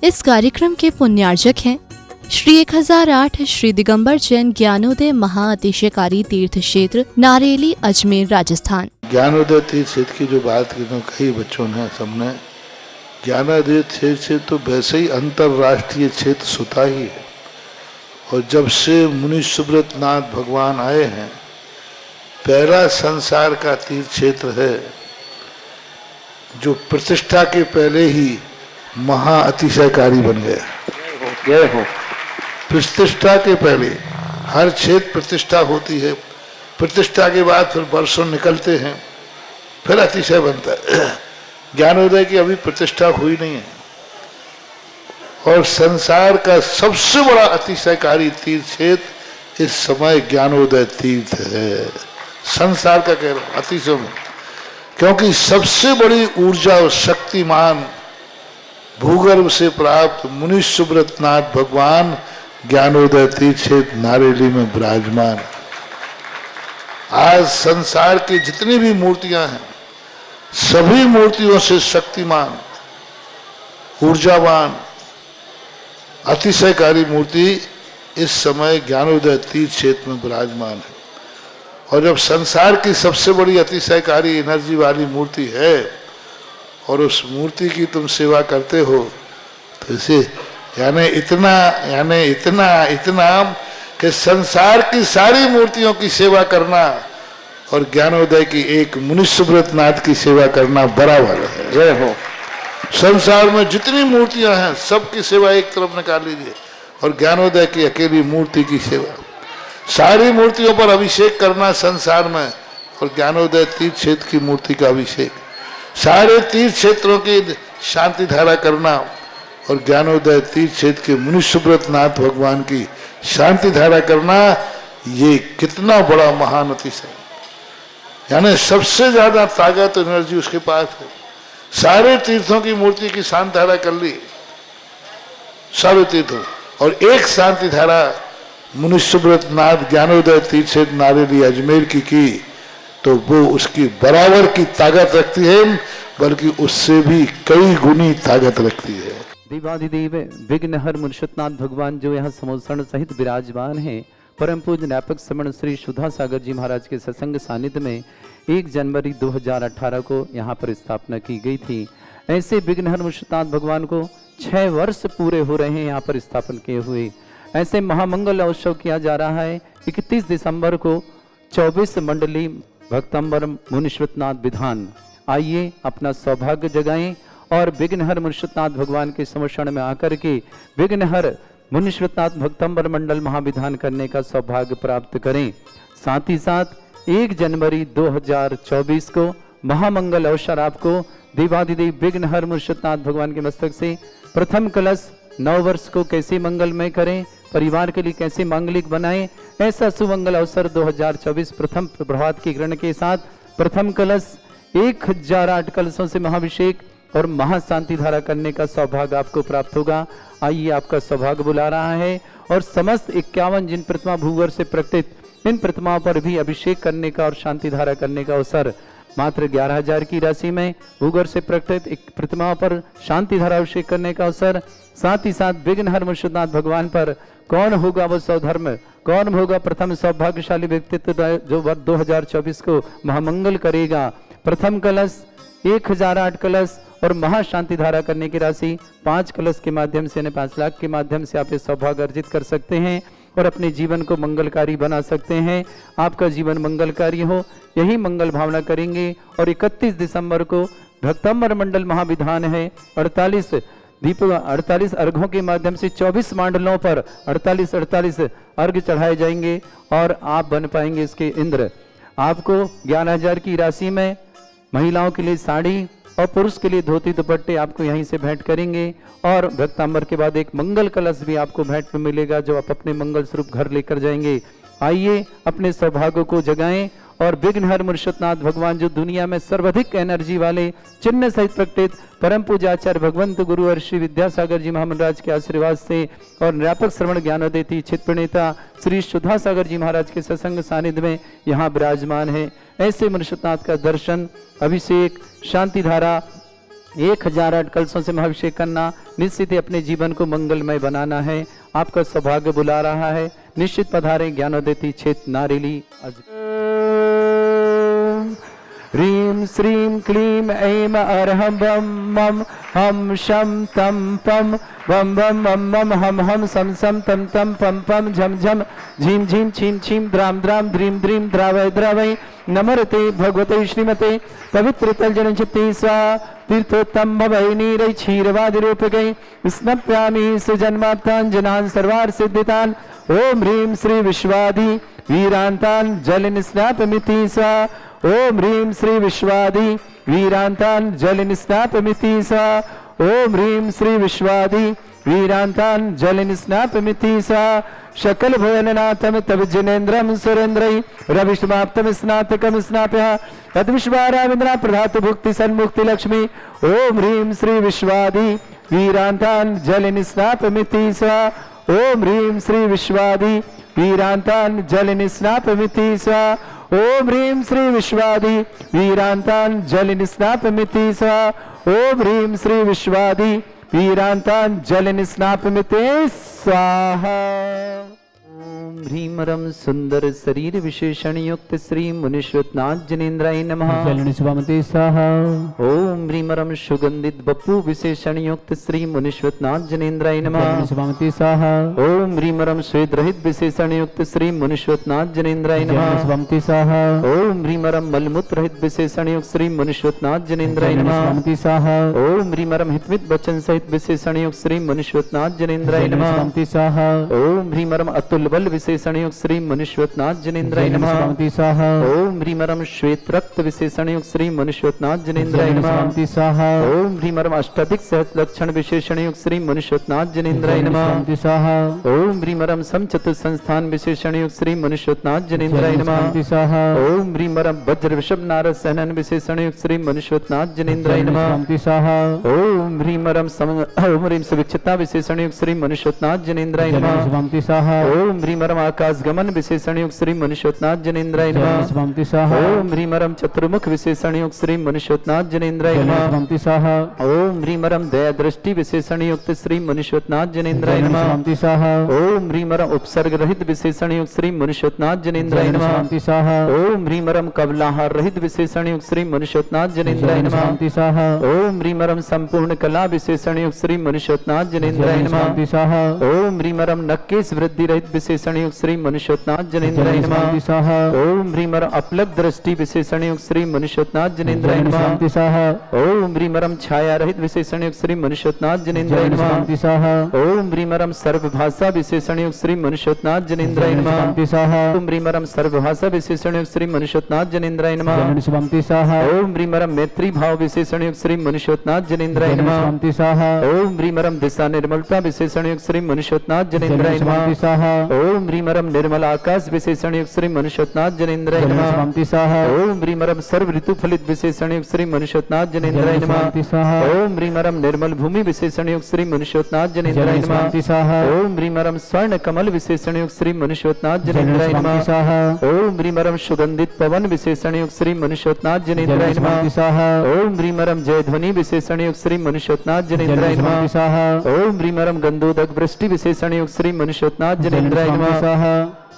इस कार्यक्रम के पुण्यार्जक हैं श्री 1008 श्री दिगंबर जैन ज्ञानोदय महाअतिशयकारी तीर्थ क्षेत्र नारेली अजमेर राजस्थान। ज्ञानोदय तीर्थ क्षेत्र की जो बात की तो कई बच्चों ने सबने ज्ञानोदय तीर्थ क्षेत्र तो वैसे ही अंतर्राष्ट्रीय क्षेत्र सुता ही है। और जब से मुनि सुब्रत नाथ भगवान आए हैं, पहला संसार का तीर्थ क्षेत्र है जो प्रतिष्ठा के पहले ही महा अतिशयकारी बन गया। प्रतिष्ठा के पहले हर क्षेत्र प्रतिष्ठा होती है, प्रतिष्ठा के बाद फिर वर्षों निकलते हैं, फिर अतिशय बनता है। ज्ञानोदय की अभी प्रतिष्ठा हुई नहीं है। और संसार का सबसे बड़ा अतिशयकारी तीर्थ क्षेत्र इस समय ज्ञानोदय तीर्थ है। संसार का कह रहा हूं अतिशय में, क्योंकि सबसे बड़ी ऊर्जा और शक्तिमान भूगर्भ से प्राप्त मुनि सुब्रत नाथ भगवान ज्ञानोदय तीर्थ क्षेत्र नारेली में विराजमान। आज संसार की जितनी भी मूर्तियां हैं, सभी मूर्तियों से शक्तिमान, ऊर्जावान, अतिशयकारी मूर्ति इस समय ज्ञानोदय तीर्थ क्षेत्र में विराजमान है। और जब संसार की सबसे बड़ी अतिशयकारी एनर्जी वाली मूर्ति है और उस मूर्ति की तुम सेवा करते हो, तो इसे यानी इतना कि संसार की सारी मूर्तियों की सेवा करना और ज्ञानोदय की एक मुनि सुब्रत नाथ की सेवा करना बराबर है। जय हो। संसार में जितनी मूर्तियां हैं सबकी सेवा एक तरफ निकाल लीजिए और ज्ञानोदय की अकेली मूर्ति की सेवा। सारी मूर्तियों पर अभिषेक करना संसार में और ज्ञानोदय तीर्थ क्षेत्र की मूर्ति का अभिषेक, सारे तीर्थ क्षेत्रों की शांति धारा करना और ज्ञानोदय तीर्थ क्षेत्र के मुनि सुब्रत नाथ भगवान की शांति धारा करना, ये कितना बड़ा महान अतिशय। यानी सबसे ज्यादा ताकत एनर्जी उसके पास है। सारे तीर्थों की मूर्ति की शांति धारा कर ली, सारे तीर्थों, और एक शांति धारा मुनि सुब्रत नाथ ज्ञानोदय तीर्थ क्षेत्र नारेली अजमेर की तो वो उसकी बराबर की ताकत रखती है, बल्कि उससे भी कई गुनी ताकत रखती है। देवाधिदेव विघ्नहर मुनिषतनाथ भगवान जो यहाँ समोसण सहित विराजमान हैं, परम पूज्य न्यापक श्रमण श्री सुधा सागर जी महाराज के सत्संग सानिध्य में 1 जनवरी 2018 को यहाँ पर स्थापना की गई थी। ऐसे विघ्नहर मुनिषतनाथ भगवान को 6 वर्ष पूरे हो रहे हैं यहाँ पर स्थापन किए हुए। ऐसे महामंगल उत्सव किया जा रहा है 31 दिसंबर को 24 मंडली भक्तंबर मुनिषतनाथ विधान। आइए अपना सौभाग्य जगाएं और विघ्नहर मुनिषतनाथ भगवान के समर्षण में आकर के विघ्नहर मुनिषतनाथ भक्तंबर मंडल महाविधान करने का सौभाग्य प्राप्त करें। साथ ही साथ 1 जनवरी 2024 को महामंगल अवसर आपको देवाधिदेव विघ्नहर मुनिषतनाथ भगवान के मस्तक से प्रथम कलश 9 वर्ष को कैसे मंगलमय करें, परिवार के लिए कैसे मांगलिक बनाएं, ऐसा सुमंगल अवसर 2024 प्रथम प्रभात की किरण के साथ प्रथम कलश 1008 कलशों से महाभिषेक और महाशांति धारा करने का सौभाग्य आपको प्राप्त होगा। आइए आपका सौभाग्य बुला रहा है और समस्त 51 जिन प्रतिमा भूवर से प्रकटित इन प्रतिमाओं पर भी अभिषेक करने का और शांति धारा करने का अवसर मात्र 11,000 की राशि में भूगर से प्रकटित एक प्रतिमा पर शांति धारा अभिषेक करने का अवसर। साथ ही साथ विघ्नहर मुनिषतनाथ भगवान पर कौन होगा वो सौधर्म, कौन होगा प्रथम सौभाग्यशाली व्यक्तित्व जो वर्ष 2024 को महामंगल करेगा। प्रथम कलश 1008 कलश और महाशांति धारा करने की राशि 5 कलश के माध्यम से 5 लाख के माध्यम से आप ये सौभाग्य अर्जित कर सकते हैं और अपने जीवन को मंगलकारी बना सकते हैं। आपका जीवन मंगलकारी हो, यही मंगल भावना करेंगे। और 31 दिसंबर को भक्तंबर मंडल महाविधान है। 48 दीप 48 अर्घों के माध्यम से 24 मंडलों पर 48 अर्घ चढ़ाए जाएंगे और आप बन पाएंगे इसके इंद्र। आपको 11,000 की राशि में महिलाओं के लिए साड़ी और पुरुष के लिए धोती दुपट्टे आपको यहीं से भेंट करेंगे। और भक्तांबर के बाद एक मंगल कलश भी आपको भेंट में मिलेगा जो आप अपने मंगल स्वरूप घर लेकर जाएंगे। आइए अपने सौभाग्य को जगाएं और विघ्नहर मुनिषतनाथ भगवान जो दुनिया में सर्वाधिक एनर्जी वाले चिन्ह सहित प्रकटित परम पूज्य आचार्य भगवंत गुरु और श्री विद्यासागर जी महाराज के आशीर्वाद से और निरापक श्रवण ज्ञानोदय चित प्रणेता श्री सुधा सागर जी महाराज के सत्संग सानिध्य में यहाँ विराजमान है। ऐसे मुनिषतनाथ का दर्शन, अभिषेक, शांति धारा 1008 कलशों से महाभिषेक करना, निश्चित ही अपने जीवन को मंगलमय बनाना है। आपका सौभाग्य बुला रहा है, निश्चित पधारे ज्ञानोदय क्षेत्र नारेली। ह्रीं श्रीं क्लीं ऐं अरहं बम मम हम शम तम पम बम बम मम मम हम सम सम तम तम पम पम झम झम झीम झीम छीम छीम द्राम द्राम द्रीं द्रीं द्रावय द्रावय नमरते भगवते श्रीमते पवित्र तलजन चित्ते स्वा तीर्थोत्तम भवै नीरै क्षीरवादि रूपकै स्नप्यामि सुजन्माप्ताञ्जनान् सर्वार्थ सिद्धितान्। ओम ह्रीं श्री विश्वादि वीरांतान् जल स्नापमिति स्वा। ओम ह्रीं श्री विश्वादि वीरांतान् जल स्नापमिति स्वा। ओम ह्रीं श्री विश्वादि वीरांतान् जल स्नापमिति स्वा। शकल भुवननाथम तव जनेन्द्रम सुरेन्द्रै रविष्माप्तम स्नातकम स्नाप्यः तद्विश्वाराविन्द्रा प्रधातु भुक्ति सन्मुक्ति लक्ष्मी। ओम ह्रीं श्री विश्वादि वीरांतान् जल स्नापमिति स्वा। ओम ह्रीं श्री विश्वादि वीरांतान् जल स्नापमिति स्वा। ओम ह्रीं श्री विश्वादि वीरांतान् जल स्नापमिति स्वा। ओम ह्रीं श्री विश्वादि वीरांतान् जल स्नापमिति स्वाहा। ओम ह्रीं रं सुंदर शरीर विशेषण युक्त श्री मुनीश्वरनाथ जनेन्द्राय नमः। स्वाहा। ओम ह्रीं रं सुगंधित बप्पू विशेषण युक्त श्री मुनीश्वरनाथ जनेन्द्राय नमः। स्वाहा। ओम ह्रीं रं श्वेत रहित विशेषण युक्त श्री मुनीश्वरनाथ जनेन्द्राय नमः। स्वाहा। ओम ह्रीं रं मलमूत्र रहित विशेषण युक्त श्री मुनीश्वरनाथ जनेन्द्राय नमः। स्वाहा। ओम ह्रीं रं हितमित वचन सहित विशेषण युक्त श्री मुनीश्वरनाथ जनेन्द्राय नमः। स्वाहा। ओम ह्रीं रं अतुल बल विशेषण युक्त श्री मुनीश्वरनाथ जनेन्द्राय नमः। स्वाहा। ओम ह्रीं रं श्वेत रक्त विशेषण युक्त श्री मुनीश्वरनाथ जनेन्द्राय नमः। स्वाहा। ओम ह्रीं रं अष्टाधिक सहस्र लक्षण विशेषण युक्त श्री मुनीश्वरनाथ जनेन्द्राय नमः। स्वाहा। ओम ह्रीं रं समचतुर संस्थान विशेषण युक्त श्री मुनीश्वरनाथ जनेन्द्राय नमः। स्वाहा। ओम ह्रीं रं वज्र वृषभ नारद सहनन विशेषण युक्त श्री मुनीश्वरनाथ जनेन्द्राय नमः। स्वाहा। ओम ह्रीं रं सुविक्षिता विशेषण युक्त श्री मुनीश्वरनाथ जनेन्द्राय नमः। स्वाहा। ओम ह्रीं रं आकाश गमन विशेषण युक्त श्री मुनीश्वरनाथ जनेन्द्राय नमः। स्वाहा। ओम ह्रीं रं चतुर्मुख विशेषण युक्त श्री मुनीश्वरनाथ जनेन्द्राय नमः। स्वाहा। ओम ह्रीं रं दया दृष्टि विशेषण युक्त श्री मुनीश्वरनाथ जनेन्द्राय नमः। स्वाहा। ओम ह्रीं रं उपसर्ग रहित विशेषण युक्त श्री मुनीश्वरनाथ जनेन्द्राय नमः। स्वाहा। ओम ह्रीं रं कवलाहार रहित विशेषण युक्त श्री मुनीश्वरनाथ जनेन्द्राय नमः। स्वाहा। ओम ह्रीं रं संपूर्ण कला विशेषण युक्त श्री मुनीश्वरनाथ जनेन्द्राय नमः। स्वाहा। ओम ह्रीं रं नक्केश वृद्धि रहित विशेषण युक्त श्री मुनीश्वरनाथ जनेन्द्राय नमः। स्वाहा। ओम ह्रीं रं अपलक दृष्टि विशेषण युक्त श्री मुनीश्वरनाथ जनेन्द्राय नमः। स्वाहा। ओम ह्रीं रं छाया रहित विशेषण युक्त श्री मुनीश्वरनाथ जनेन्द्राय नमः। स्वाहा। ओम ह्रीं रं सर्वभाषा विशेषण युक्त श्री मुनीश्वरनाथ जनेन्द्राय नमः। स्वाहा। ओम ह्रीं रं सर्वभाषा विशेषण युक्त श्री मुनीश्वरनाथ जनेन्द्राय नमः। स्वाहा। ओम ह्रीं रं मैत्री भाव विशेषण युक्त श्री मुनीश्वरनाथ जनेन्द्राय नमः। स्वाहा। ओम ह्रीं रं दिशा निर्मलता विशेषण युक्त श्री मुनीश्वरनाथ जनेन्द्राय नमः। स्वाहा। ओम ह्रीं रं निर्मल आकाश विशेषण युक्त श्री मुनीश्वरनाथ जनेन्द्राय नमः। स्वाहा। ओम ह्रीं रं सर्व ऋतु फलित विशेषण युक्त श्री मुनीश्वरनाथ जनेन्द्राय नमः। स्वाहा। ओम ह्रीं रं निर्मल भूमि विशेषण युक्त श्री मुनीश्वरनाथ जनेन्द्राय नमः। स्वाहा। ओम ह्रीं रं स्वर्ण कमल विशेषण युक्त श्री मुनीश्वरनाथ जनेन्द्राय नमः। स्वाहा। ओम ह्रीं रं सुगंधित पवन विशेषण युक्त श्री मुनीश्वरनाथ जनेन्द्राय नमः। स्वाहा। ओम ह्रीं रं जय ध्वनि विशेषण युक्त श्री मुनीश्वरनाथ जनेन्द्राय नमः। स्वाहा। ओम ह्रीं रं गंधोदक वृष्टि विशेषण युक्त श्री मुनीश्वरनाथ जनेन्द्राय नमः। स्वाहा।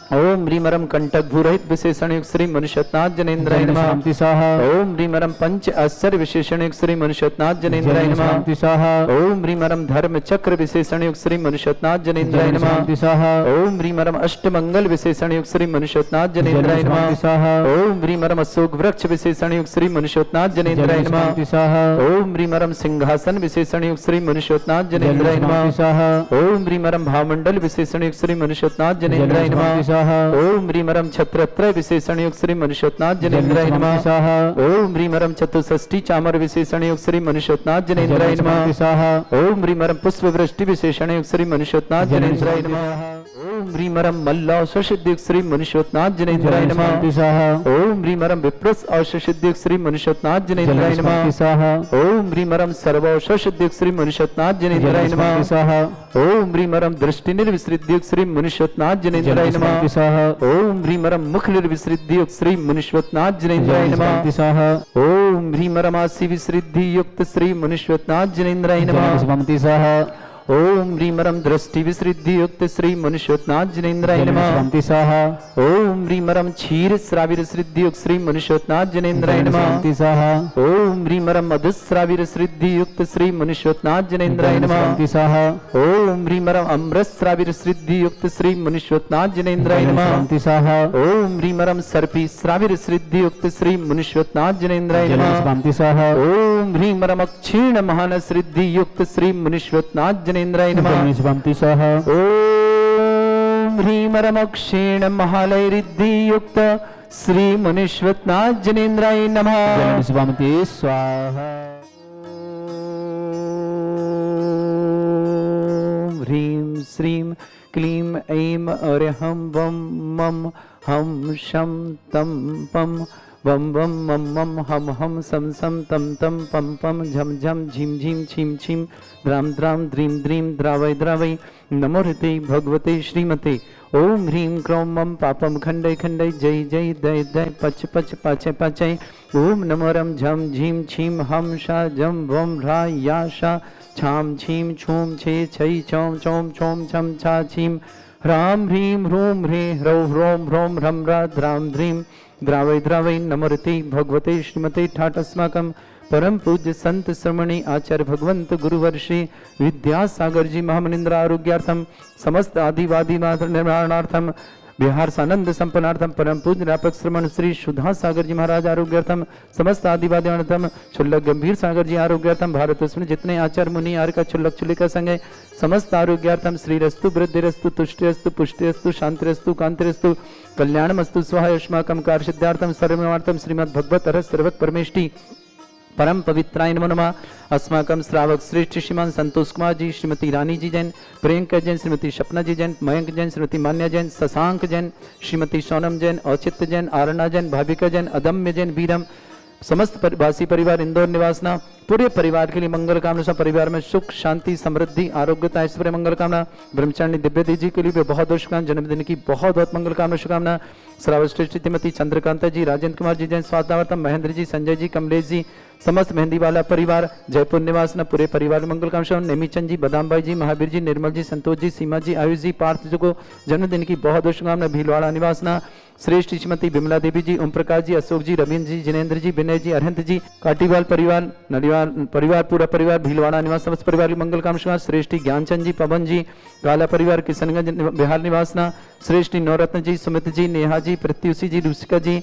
ओम ह्रीं रं कंटक भूरहित विशेषण युक्त श्री मुनीश्वरनाथ जनेन्द्राय नमः। स्वाहा। ओम ह्रीं रं पंच आश्चर्य विशेषण युक्त श्री मुनीश्वरनाथ जनेन्द्राय नमः। स्वाहा। ओम ह्रीं रं धर्म चक्र विशेषण युक्त श्री मुनीश्वरनाथ जनेन्द्राय नमः। स्वाहा। ओम ह्रीं रं अष्टमंगल विशेषण युक्त श्री मुनीश्वरनाथ जनेन्द्राय नमः। स्वाहा। ओम ह्रीं रं अशोक वृक्ष विशेषण युक्त श्री मुनीश्वरनाथ जनेन्द्राय नमः। स्वाहा। ओम ह्रीं रं सिंहासन विशेषण युक्त श्री मुनीश्वरनाथ जनेन्द्राय नमः। स्वाहा। ओम ह्रीं रं भावमंडल विशेषण युक्त श्री मुनीश्वरनाथ जनेन्द्राय नमः। ओम ह्रीं रं छत्रत्रय विशेषण युक्त श्री मुनीश्वरनाथ जनेन्द्राय नमः। स्वाहा। ओम ह्रीं रं चतुष्षष्टि चामर विशेषण युक्त श्री मुनीश्वरनाथ जनेन्द्राय नमः। स्वाहा। ओम ह्रीं रं पुष्प वृष्टि विशेषण युक्त श्री मुनीश्वरनाथ जनेन्द्राय नमः। ओम ह्रीमरम मल्ल सिद्धिक श्री मनुष्योत्नाथ जनेन्द्राय नमः। ओम ह्रीमरम विप्रस सिद्धिक श्री मनुष्योत्नाथ जनेन्द्राय नमः। ओम ह्रीमरम सर्व सिद्धिक श्री मनुष्योत्नाथ जनेन्द्राय नमः। ओम ह्रीमरम दृष्टि निर्विसृद्धिक श्री मनुष्योत्नाथ जनेन्द्राय नमः। ओम ह्रीमरम मुख निर्विसृद्धिक श्री मनुष्योत्नाथ जनेन्द्राय नमः। ओम ह्रीमरम आसि विसृद्धि युक्त श्री मनुष्योत्नाथ जनेन्द्राय नमः। ओम ह्रीमरम दृष्टि विसृद्धि युक्त श्री मनुष्योत्नाथ जनेन्द्राय नमः। ओम ह्रीमरम क्षीर श्राविर सिद्धि युक्त श्री मनुष्योत्नाथ जनेन्द्राय नमः। ओम ह्रीमरम मधुश्राविर सिद्धि युक्त श्री मनुष्योत्नाथ जनेन्द्राय नमः। ओम ह्रीमरम अमृत श्राविर सिद्धि युक्त श्री मनुष्योत्नाथ जनेन्द्राय नमः। ओम ह्रीमरम सर्पी श्राविर सिद्धि युक्त श्री मनुष्योत्नाथ जनेन्द्राय नमः। ओम ह्रीमरम क्षीण महान सिद्धि युक्त श्री मनुष्योत्नाथ जनेन्द्राय नमः। ओम ह्रीमरम क्षीण महालय रिद्धि युक्त श्री मनुष्योत्नाथ जनेन्द्राय नमः। स्वाहा। ओम ह्रीं श्रीं क्लीं ऐं अरहं वं मं हम शं तं पं वम वम मम मम हम हम सम सम तम तम पम पम झम झम झिम झिम छिम छिम द्राम द्राम द्रीं द्रीं द्रावय द्रावय नमो ऋते भगवते श्रीमते। ओम ह्रीं क्रों मम पापम खंडय खंडय जय जय दय दय पच पच पाचय पाचय। ओम नमोरम झम झीम छीम हम शा जम वम रा या शा छाम छीम छूम छे छई चौम चौम छोम छम छा छीम ह्राम ह्रीं ह्रूम ह्रे ह्रौ ह्रोम ह्रोम ह्रम रा द्राम द्रीं द्रावय द्रावय नमोरति भगवते श्रीमते ठाट अस्माकं परम पूज्य संत श्रमणी आचार्य भगवंत गुरुवर्षि विद्यासागर जी महामनिंद्र आरोग्यार्थम समस्त आदिवादी निर्माणार्थम बिहार सानंद संपन्नार्थम परम पूज्य व्यापक श्रमण श्री सुधा सागर जी महाराज आरोग्यार्थम समस्त आदिवादी क्षुल्लक गंभीर सागर जी आरोग्यार्थम भारत में जितने आचार्य मुनि आर्य का क्षुल्लक क्षुल्लिका संग है समस्त आरोग्यार्थम श्री रस्तु वृद्धिरस्तु तुष्टिरस्तु पुष्टिरस्तु शांतिरस्तु कांतिरस्तु कल्याणमस्तु स्वाहा युष्माकं कार्यसिद्धार्थम सर्वमार्थम श्रीमद् भगवत रस सर्वक परमेष्टि परम पवित्राय नमो नमः। अस्माकं श्रावक श्रेष्ठ श्रीमान संतोष कुमार जी, श्रीमती रानी जी जैन, प्रियंका जैन, श्रीमती सपना जी जैन, मयंक जैन, श्रीमती मान्या जैन, शशांक जैन, श्रीमती सोनम जैन, औचित्य जैन, आरणा जैन, भाविका जैन, अदम्य जैन, वीरम समस्त वासी परिवार इंदौर निवासना पूरे परिवार के लिए मंगल कामना। परिवार में सुख शांति समृद्धि आरोग्यता ऐश्वर्य मंगल कामना। ब्रह्मचारिणी दिव्यदेव जी के लिए भी बहुत बहुत शुभकामना। जन्मदिन की बहुत बहुत मंगल कामना शुभकामना। श्रावक श्रेष्ठ श्रीमती चंद्रकांता जी, राजेंद्र कुमार जी जैन, स्वास्थ्यवर्तम महेंद्र जी, संजय जी, कमलेश जी, समस्त मेहंदी वाला परिवार जयपुर निवासना पूरे परिवार में मंगल कामना। नेमीचंद जी, बदाम भाई जी, महावीर जी, निर्मल जी, संतोष जी, सीमा जी, आयुष जी, पार्थ जी को जन्मदिन की बहुत बहुत शुभकामना। भीलवाड़ा निवासना श्रेष्ठ श्रीमती विमला देवी जी, ओम प्रकाश जी, अशोक जी, रविंद्र जी, जिनेन्द्र जी, विनय जी, अरहंत जी, काटीवाल परिवार, नलिवाल परिवार, पूरा परिवार, भीलवाड़ा निवास समस्त परिवार की मंगल कामना। श्रेष्ठी ज्ञानचंद जी, पवन जी, काला परिवार, किशनगंज बिहार निवासना श्रेष्ठी नवरत्न जी, सुमित जी, नेहा जी, प्रत्युषी जी, रुचिका जी,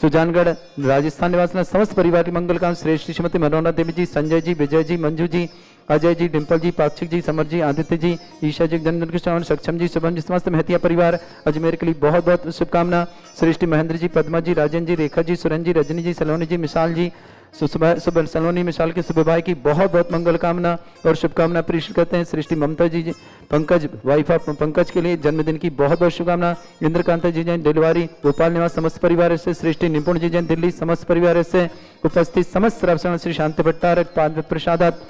सुजानगढ़ राजस्थान निवासना समस्त परिवार की मंगल कामना। श्रेष्ठ श्रीमती मनोरमा देवी जी, संजय जी, विजय जी, मंजू जी, अजय जी, डिम्पल जी, पाक्षिक जी, समर जी, आदित्य जी, ईशा जी, जन्मदिन के श्रवण, सक्षम जी, शुभम जी, समस्त महतिया परिवार अजमेर के लिए बहुत बहुत शुभकामना। श्रेष्ठी महेंद्र जी, पद्मा जी, राजन जी, रेखा जी, सुरन जी, रजनी जी, सलोनी जी, मिसाल जी, सुबह सलोनी मिसाल के सुबह भाई की बहुत बहुत मंगल कामना और शुभकामना प्रेषित करते हैं। सृष्टि ममता जी, पंकज वाइफ ऑफ पंकज के लिए जन्मदिन की बहुत बहुत शुभकामना। इंद्रकांता जी जैन, डिलवारी भोपाल निवास समस्त परिवार से। सृष्टि निपुण जी जैन, दिल्ली समस्त परिवार से उपस्थित समस्त श्रवण श्री शांति भट्टारक पाद प्रसादात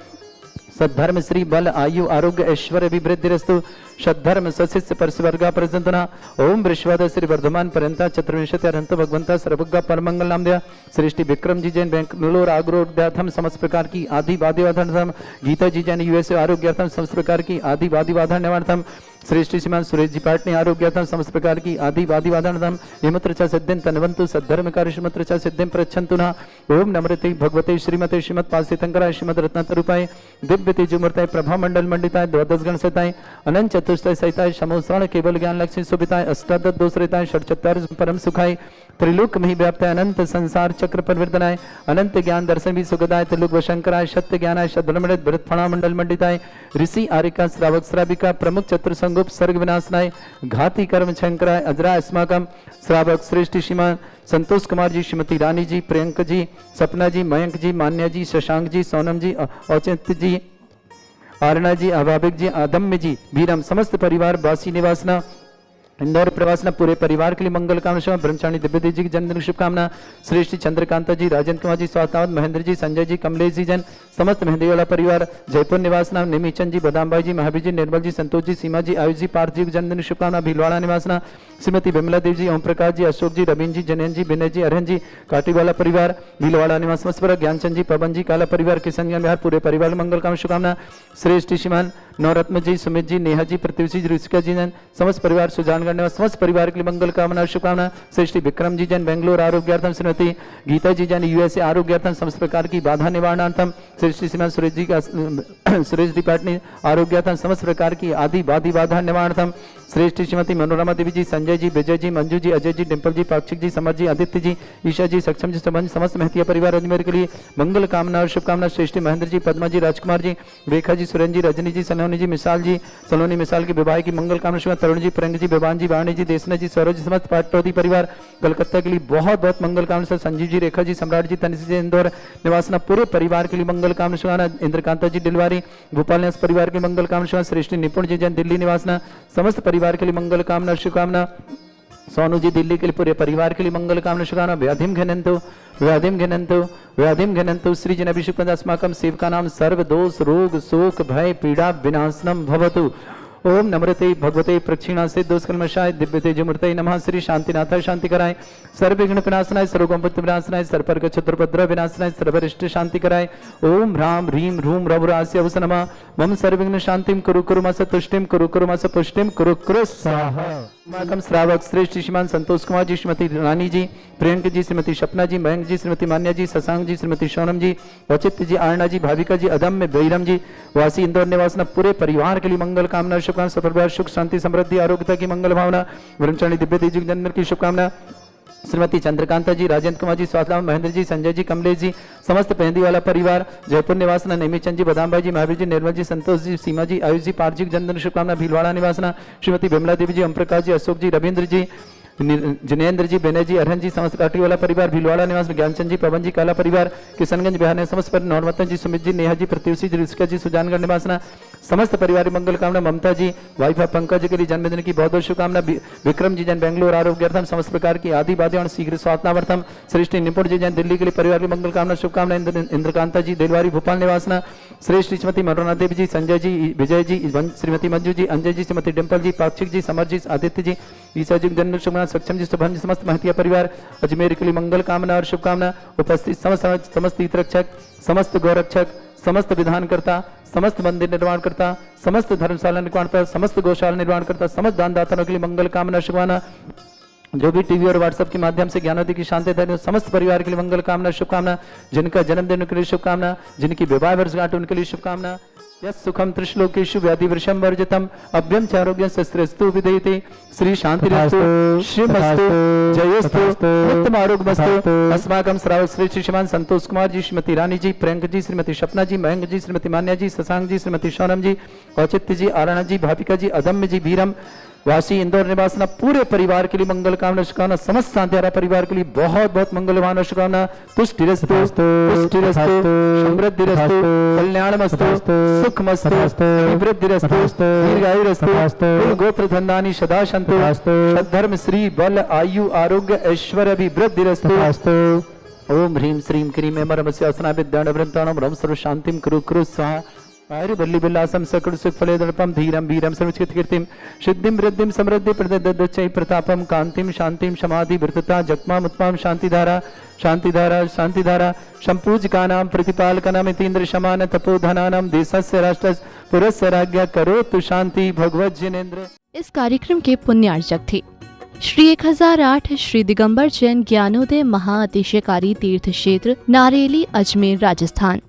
सद्धर्म श्री बल आयु आरोग्य ऐश्वर्य विवृद्धिरस्तु सद्धर्म सशिष्य परस्वर्गा प्रजंतना। ओम वृषवाद श्री वर्धमान पर्यंता चतुर्विंशति अरहंत भगवंता सर्वज्ञ परमंगल नामदया। सृष्टि विक्रम जी जैन, बेंगलोर आग्रोध्याथम समस्त प्रकार की आदि वादिवाधर्थम। गीता जी जैन, यूएसए आरोग्यार्थम समस्त प्रकार की आदि वादिवाधन निवार्थम। श्रेष्ठी श्रीमान सुरेश जी पाटनी आरोग्यार्थम समस्त प्रकार की आदि वादिवाधनर्थम। हिमत्रचा सिद्धिं तन्वन्तु सद्धर्म कार्य श्रीमत्रचा सिद्धिं प्रच्छन्तु न। ओम नमृते भगवते श्रीमते श्रीमत् पासितंकराय श्रीमद रत्नतरूपाय दिव्य तेजोमूर्ताय प्रभा मंडल मंडिताय द्वादश गण सहिताय अनंत चतुष्टय सहिताय समोसरण केवल ज्ञान लक्ष्मी सुभिताय अष्टादश दोषरिताय षट्चत्वार परम सुखाय त्रिलोक में व्याप्त अनंत संसार चक्र परिवर्तनाय अनंत ज्ञान दर्शन भी सुखदाय त्रिलोक वशंकराय सत्य ज्ञानाय सद्ब्रह्मणित भरतफणा मंडल मंडिताय ऋषि आरिका श्रावक श्राविका प्रमुख चतुर संगोप सर्ग विनाशनाय घाती कर्म शंकराय अजरा अस्माकम। श्रावक श्रेष्ठ श्रीमान संतोष कुमार जी, श्रीमती रानी जी, प्रियंका जी, सपना जी, मयंक जी, मान्या जी, शशांक जी, सोनम जी, औचित्य जी, आरणा जी, अभाविक जी, आदम्य जी, वीरम समस्त परिवार वासी निवासना इंदौर प्रवासना पूरे परिवार के लिए मंगल कामना शुभ। ब्रह्मचारी दिव्यदेव जी की जन्मदिन की शुभकामना। श्रेष्ठ श्रीचंद्रकांता जी, राजेंद्र कुमार जी, स्वातावत, महेंद्र जी, संजय जी, कमलेश जी जन, समस्त मेहंदी वाला परिवार, जयपुर निवासना निमीचंद जी, बदामबाई जी, महावीर जी, निर्मल जी, संतोष जी, सीमा जी, आयुष जी, पार्थ जी की जन्मदिन की शुभकामना। भीलवाड़ा निवासना श्रीमती विमला देव जी, ओम प्रकाश जी, अशोक जी, रवीन जी, जनेन जी, विनय जी, अरहन जी, काटीवाला परिवार, भीलवाड़ा निवास समस्त परिवार, ज्ञानचंद जी, पवन जी, काला परिवार, किशनगंज बिहार पूरे परिवार को मंगल कामना शुभकामना। श्रेष्ठ श्रीमान नवरत्न जी, सुमित जी, नेहा जी, पृथ्वी जी, ऋषिका जी जन, समस्त परिवार सुजानगढ़ निवास समस्त परिवार के लिए मंगल कामना शुभकामना। श्रेष्ठ विक्रम जी जन, बेंगलोर आरोग्यार्थम, श्रीमती गीता जी जन, यूएसए आरोग्यार्थम, समस्त प्रकार की बाधा निवारणार्थम, श्रेष्ठ श्रीमान सुरेश जी का सुरेश त्रिपाठी आरोग्यार्थम, समस्त प्रकार की आदि बाधी बाधा निवारणार्थम, श्रेष्ठ श्रीमती मनोरमा देवी जी, संजय जी, विजय जी, मंजू जी, अजय जी, डिम्पल जी, पाक्षिक जी, समर जी, आदित्य जी, ईशा जी, सक्षम जी, संबंध समस्त महतिया परिवार अजमेर के लिए मंगल कामना और शुभकामना। श्रेष्ठ महेंद्र जी, पद्मा जी, राजकुमार जी, रेखा जी, सुरेंद्र जी, रजनी जी, सलोनी जी, मिसाल जी, सलोनी मिसाल के विवाह की मंगल कामना शुभ। तरुण जी, प्रियंक जी, विवान जी, वाणी जी, देसना जी, सौरभ जी, समस्त पाटौदी परिवार कलकत्ता के लिए बहुत बहुत मंगल कामना। संजीव जी, रेखा जी, सम्राट जी, तनिषा जी, इंदौर निवासना पूरे परिवार के लिए मंगल कामना शुभाना। इंद्रकांता जी, डिलवारी भोपाल निवास परिवार के मंगल कामना शुभ। श्रेष्ठ निपुण जी जन, दिल्ली निवासना समस्त परिवार के लिए मंगल कामना शुभकामना। सोनू जी, दिल्ली के लिए पूरे परिवार के लिए मंगल कामना शुभकामना। व्याधिम घनंतु व्याधिम घनंतु व्याधिम घनंतु सृजन अभिषेक अस्माकं सेवका नाम सर्व दोष रोग शोक भय पीड़ा विनाशनम भवतु। ओम नमृते भगवते प्रक्षिणा से दोषकल्मषाय दिव्य तेजमूर्तये नमः। श्री शांतिनाथाय शांति कराय, सर्व विघ्न विनाशनाय, सर्वगोपत्य विनाशनाय, सर्पर क्षत्रपद्र विनाशनाय, सर्वरिष्ट शांति कराय। ओम ह्राम ह्रीम ह्रूम रघुरास्य अवस नमः। मम सर्वविघ्न शांतिम कुरु कुरु मस तुष्टिम कुरु कुरु मस पुष्टिम कुरु कुरु स्वाहा। समागम श्रावक श्रेष्ठ श्रीमान संतोष कुमार जी, श्रीमती रानी जी, प्रियंक जी, श्रीमती सपना जी, मयंक जी, श्रीमती मान्या जी, शशांक जी, श्रीमती सोनम जी, औचित्य जी, आरणा जी, भाविका जी, अदम्य बैरम जी, वासी इंदौर निवासना पूरे परिवार के लिए मंगल कामना शुभकामना। सपरिवार सुख शांति समृद्धि आरोग्यता की मंगल भावना। ब्रह्मचारी दिव्य तेज जन्म की शुभकामना। श्रीमती चंद्रकांता जी, राजेंद्र कुमार जी, स्वातलाम, महेंद्र जी, संजय जी, कमलेश जी, समस्त पेंदी वाला परिवार, जयपुर निवासना नेमीचंद जी, बदामबाई जी, महावीर जी, निर्मल जी, संतोष जी, सीमा जी, आयुष जी, पार्थ जी जन्मदिन शुभकामना। भीलवाड़ा निवासना श्रीमती विमला देवी जी, ओम प्रकाश जी, अशोक जी, रविंद्र जी, जिनेन्द्र जी, विनय जी, अरहन जी, समस्त काटी वाला परिवार, भीलवाड़ा निवास ज्ञानचंद जी, पवन जी, काला परिवार, किशनगंज बिहार ने समस्त पर नौरवतन जी, सुमित जी, नेहा जी, पृथ्वी जी, ऋषिका जी, सुजानगढ़ निवासना समस्त परिवार मंगल कामना। ममता जी, वाइफ ऑफ पंकज के लिए जन्मदिन की बहुत बहुत शुभकामना। विक्रम जी जन, बेंगलोर आरोग्यार्थम, समस्त प्रकार की आदि बाधे और शीघ्र स्वात्नावर्थम। श्रेष्ठ निपुण जी जन, दिल्ली के लिए परिवार की मंगल कामना शुभकामना। इंद्रकांता जी, दिलवारी भोपाल निवासना। श्रेष्ठ श्रीमती मनोरमा देवी जी, संजय जी, विजय जी, श्रीमती मंजू जी, अंजय जी, श्रीमती डिम्पल जी, पाक्षिक जी, समर जी, आदित्य जी, ईसा जी जन्म शुभकामना। सक्षम जी, शुभम जी, समस्त महतिया परिवार अजमेर के लिए मंगल कामना और शुभकामना। उपस्थित समस्त तीर्थरक्षक, समस्त गौरक्षक, समस्त विधानकर्ता, समस्त मंदिर निर्माण करता, समस्त धर्मशाला निर्माण करता, समस्त गौशाला निर्माण करता, समस्त दानदाताओं के लिए मंगल कामना शुभकामना। जो भी टीवी और व्हाट्सएप के माध्यम से ज्ञानोदय की शांति धैर्य समस्त परिवार के लिए मंगल कामना शुभकामना। जिनका जन्मदिन उनके लिए शुभकामना, जिनकी विवाह वर्षगांठ उनके लिए शुभकामना। यस सुखम त्रिश्लोकेषु व्याधि वृषम वर्जितम अभ्यम च आरोग्यं शस्त्रस्तु विधेयते। श्री शांतिरस्तु श्रीमस्तु जयस्तु उत्तम आरोग्यमस्तु। अस्माकं श्रावक श्री श्रीमान संतोष कुमार जी, श्रीमती रानी जी, प्रियंक जी, श्रीमती सपना जी, मयंक जी, श्रीमती मान्या जी, शशांक जी, श्रीमती सोनम जी, औचित्य जी, आरणा जी, भाविका जी, अदम्य जी, बीरम वासी इंदौर निवासना पूरे परिवार के लिए मंगल कामना शुभकामना। समस्त शांतिहारा परिवार के लिए बहुत बहुत मंगल भावना शुभकामना। तुष्टिरस्तु पुष्टिरस्तु समृद्धिरस्तु कल्याणमस्तु सुखमस्तु वृद्धिरस्तु दीर्घायुरस्तु कुल गोत्र धन्धानि सदा सन्तु सद्धर्म श्री बल आयु आरोग्य ऐश्वर्य अभिवृद्धिरस्तु। ओम ह्रीं श्रीं क्रीं एमरमस्य असना विद्याण वृंताणम रम सर्व शांतिम कुरु कुरु स्वाहा। आयुर बल्ली बिल्लासम सकल सुख फले दर्पम धीरम वीरम सर्वचित कीर्तिम सिद्धिम वृद्धिम समृद्धि प्रददच्चै प्रतापम कांतिम शांतिम समाधि वृद्धता जगमाम उत्पाम शांतिधारा शांतिधारा शांतिधारा संपूजकानां प्रतिपालकानां इतीन्द्र शमान तपोधनानां देशस्य राष्ट्रस्य पुरस्य राज्ञा करोतु शांति भगवत जिनेन्द्र। इस कार्यक्रम के पुण्यार्चक थे श्री 1008 श्री दिगंबर जैन ज्ञानोदय महाअतिशयकारी तीर्थ क्षेत्र नारेली, अजमेर, राजस्थान।